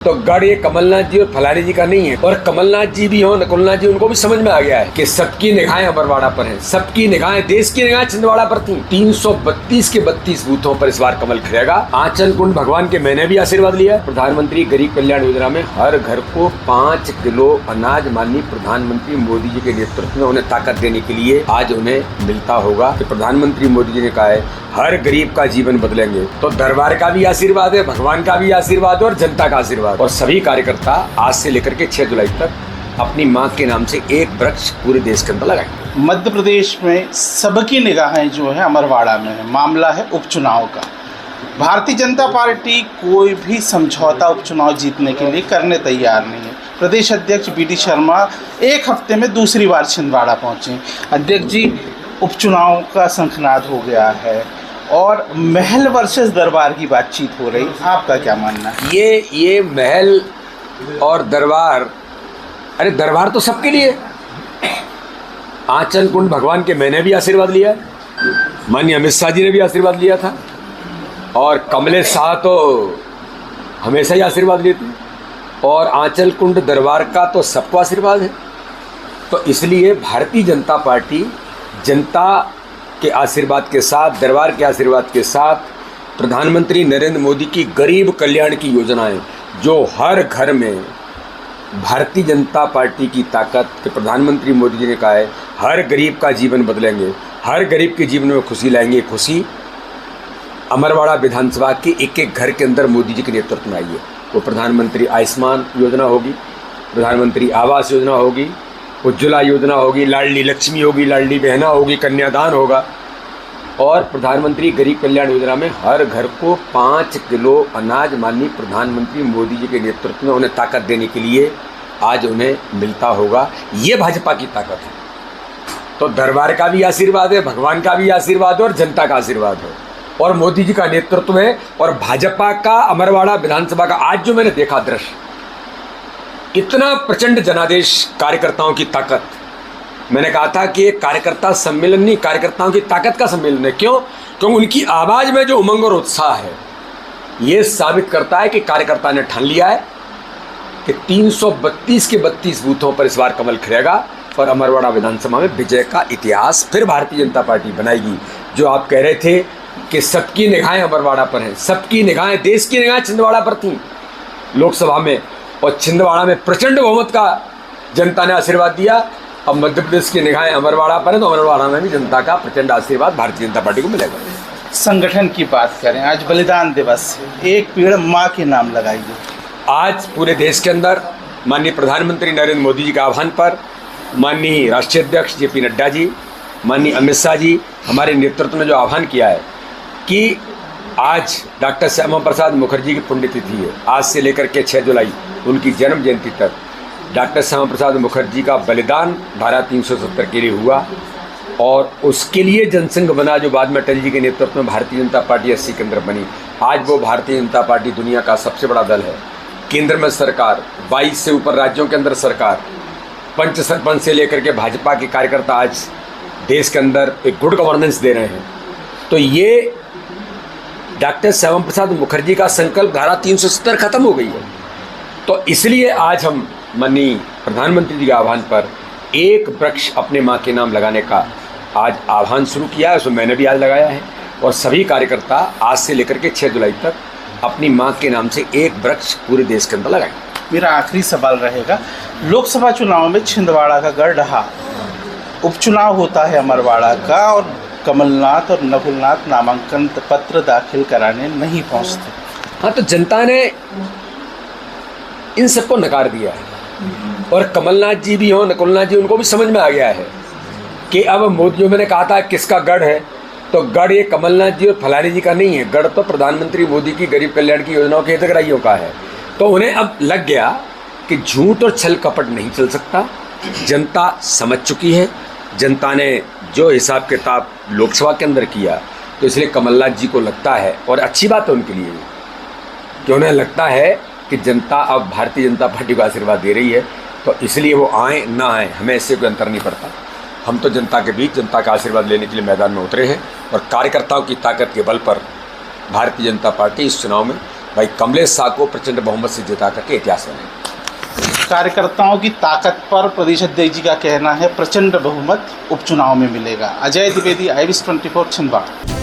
तो गढ़ ये कमलनाथ जी और फलानी जी का नहीं है। और कमलनाथ जी भी हो, नकुलनाथ जी, उनको भी समझ में आ गया है कि सबकी निगाहें अमरवाड़ा पर हैं, सबकी निगाहें, देश की निगाहें छिंदवाड़ा पर थी। 332 के 32 बूथों पर इस बार कमल खिलेगा। आंचल कुंड भगवान के मैंने भी आशीर्वाद लिया। प्रधानमंत्री गरीब कल्याण योजना में हर घर को 5 किलो अनाज माननीय प्रधानमंत्री मोदी जी के नेतृत्व में उन्हें ताकत देने के लिए आज उन्हें मिलता होगा। कि प्रधानमंत्री मोदी जी ने कहा है हर गरीब का जीवन बदलेंगे। तो दरबार का भी आशीर्वाद है, भगवान का भी आशीर्वाद है और जनता का आशीर्वाद। और सभी कार्यकर्ता आज से लेकर के 6 जुलाई तक अपनी मां के नाम से एक वृक्ष पूरे देश के अंदर लगाएंगे। मध्य प्रदेश में सबकी निगाहें जो है अमरवाड़ा में है। मामला है उपचुनाव का। भारतीय जनता पार्टी कोई भी समझौता उपचुनाव जीतने के लिए करने तैयार नहीं है। प्रदेश अध्यक्ष BD शर्मा एक हफ्ते में दूसरी बार छिंदवाड़ा पहुंचे। अध्यक्ष जी, उपचुनाव का शंखनाद हो गया है और महल वर्सेस दरबार की बातचीत हो रही, आपका क्या मानना है? ये महल और दरबार, अरे दरबार तो सबके लिए। आंचल कुंड भगवान के मैंने भी आशीर्वाद लिया, माननीय अमित शाह जी ने भी आशीर्वाद लिया था, और कमलेश शाह तो हमेशा ही आशीर्वाद लेते हैं, और आंचल कुंड दरबार का तो सबको आशीर्वाद है। तो इसलिए भारतीय जनता पार्टी जनता के आशीर्वाद के साथ, दरबार के आशीर्वाद के साथ, प्रधानमंत्री नरेंद्र मोदी की गरीब कल्याण की योजनाएं जो हर घर में भारतीय जनता पार्टी की ताकत, के प्रधानमंत्री मोदी जी ने कहा है हर गरीब का जीवन बदलेंगे, हर गरीब के जीवन में खुशी लाएंगे। खुशी अमरवाड़ा विधानसभा के एक घर के अंदर मोदी जी के नेतृत्व में आई है। वो प्रधानमंत्री आयुष्मान योजना होगी, प्रधानमंत्री आवास योजना होगी, उज्ज्वला योजना होगी, लाडली लक्ष्मी होगी, लाडली बहना होगी, कन्यादान होगा, और प्रधानमंत्री गरीब कल्याण योजना में हर घर को 5 किलो अनाज माननीय प्रधानमंत्री मोदी जी के नेतृत्व में उन्हें ताकत देने के लिए आज उन्हें मिलता होगा। ये भाजपा की ताकत है। तो दरबार का भी आशीर्वाद है, भगवान का भी आशीर्वाद है और जनता का आशीर्वाद है, और मोदी जी का नेतृत्व है, और भाजपा का अमरवाड़ा विधानसभा का आज जो मैंने देखा दृश्य, इतना प्रचंड जनादेश, कार्यकर्ताओं की ताकत। मैंने कहा था कि एक कार्यकर्ता सम्मेलन नहीं, कार्यकर्ताओं की ताकत का सम्मेलन है। क्यों? क्योंकि उनकी आवाज़ में जो उमंग और उत्साह है, ये साबित करता है कि कार्यकर्ता ने ठान लिया है कि 332 के 32 बूथों पर इस बार कमल खिलेगा और अमरवाड़ा विधानसभा में विजय का इतिहास फिर भारतीय जनता पार्टी बनाएगी। जो आप कह रहे थे कि सबकी निगाहें अमरवाड़ा पर हैं, सबकी निगाहें, देश की निगाहें छिंदवाड़ा पर थी लोकसभा में, और छिंदवाड़ा में प्रचंड बहुमत का जनता ने आशीर्वाद दिया। अब मध्य प्रदेश की निगाहें अमरवाड़ा पर है, तो अमरवाड़ा में भी जनता का प्रचंड आशीर्वाद भारतीय जनता पार्टी को मिलेगा। संगठन की बात करें, आज बलिदान दिवस, एक पेड़ माँ के नाम लगाइए। आज पूरे देश के अंदर माननीय प्रधानमंत्री नरेंद्र मोदी जी के आह्वान पर माननीय राष्ट्रीय अध्यक्ष JP नड्डा जी, माननीय अमित शाह जी, हमारे नेतृत्व में जो आह्वान किया है कि आज डॉक्टर श्यामा प्रसाद मुखर्जी की पुण्यतिथि है। आज से लेकर के 6 जुलाई उनकी जन्म जयंती तक डॉक्टर श्यामा प्रसाद मुखर्जी का बलिदान धारा 370 के लिए हुआ, और उसके लिए जनसंघ बना जो बाद में अटल जी के नेतृत्व में भारतीय जनता पार्टी 80 के अंदर बनी। आज वो भारतीय जनता पार्टी दुनिया का सबसे बड़ा दल है। केंद्र में सरकार, 22 से ऊपर राज्यों के अंदर सरकार, पंच सरपंच से लेकर के भाजपा के कार्यकर्ता आज देश के अंदर एक गुड गवर्नेंस दे रहे हैं। तो ये डॉक्टर श्यामा प्रसाद मुखर्जी का संकल्प धारा 370 खत्म हो गई है। तो इसलिए आज हम माननीय प्रधानमंत्री जी के आह्वान पर एक वृक्ष अपने माँ के नाम लगाने का आज आह्वान शुरू किया है। उसमें मैंने भी आज लगाया है, और सभी कार्यकर्ता आज से लेकर के 6 जुलाई तक अपनी माँ के नाम से एक वृक्ष पूरे देश के अंदर लगाएंगे। मेरा आखिरी सवाल रहेगा, लोकसभा चुनाव में छिंदवाड़ा का गढ़ रहा, उपचुनाव होता है अमरवाड़ा का, और कमलनाथ और नकुलनाथ नामांकन पत्र दाखिल कराने नहीं पहुंचते। हाँ, तो जनता ने इन सबको नकार दिया है, और कमलनाथ जी भी हों, नकुलनाथ जी, उनको भी समझ में आ गया है कि अब मोदी, जो मैंने कहा था किसका गढ़ है, तो गढ़ ये कमलनाथ जी और फलानी जी का नहीं है, गढ़ तो प्रधानमंत्री मोदी की गरीब कल्याण की योजनाओं के हितग्राहियों का है। तो उन्हें अब लग गया कि झूठ और छल कपट नहीं चल सकता। जनता समझ चुकी है, जनता ने जो हिसाब किताब लोकसभा के अंदर किया, तो इसलिए कमलनाथ जी को लगता है, और अच्छी बात है उनके लिए, कि उन्हें लगता है कि जनता अब भारतीय जनता पार्टी को आशीर्वाद दे रही है, तो इसलिए वो आए ना आए, हमें इससे कोई अंतर नहीं पड़ता। हम तो जनता के बीच जनता का आशीर्वाद लेने के लिए मैदान में उतरे हैं, और कार्यकर्ताओं की ताकत के बल पर भारतीय जनता पार्टी इस चुनाव में भाई कमलेश शाह को प्रचंड बहुमत से जिता करके इतिहास बने। कार्यकर्ताओं की ताकत पर प्रदेश अध्यक्ष जी का कहना है प्रचंड बहुमत उपचुनाव में मिलेगा। अजय द्विवेदी, IBS 24 छिंदवाड़ा।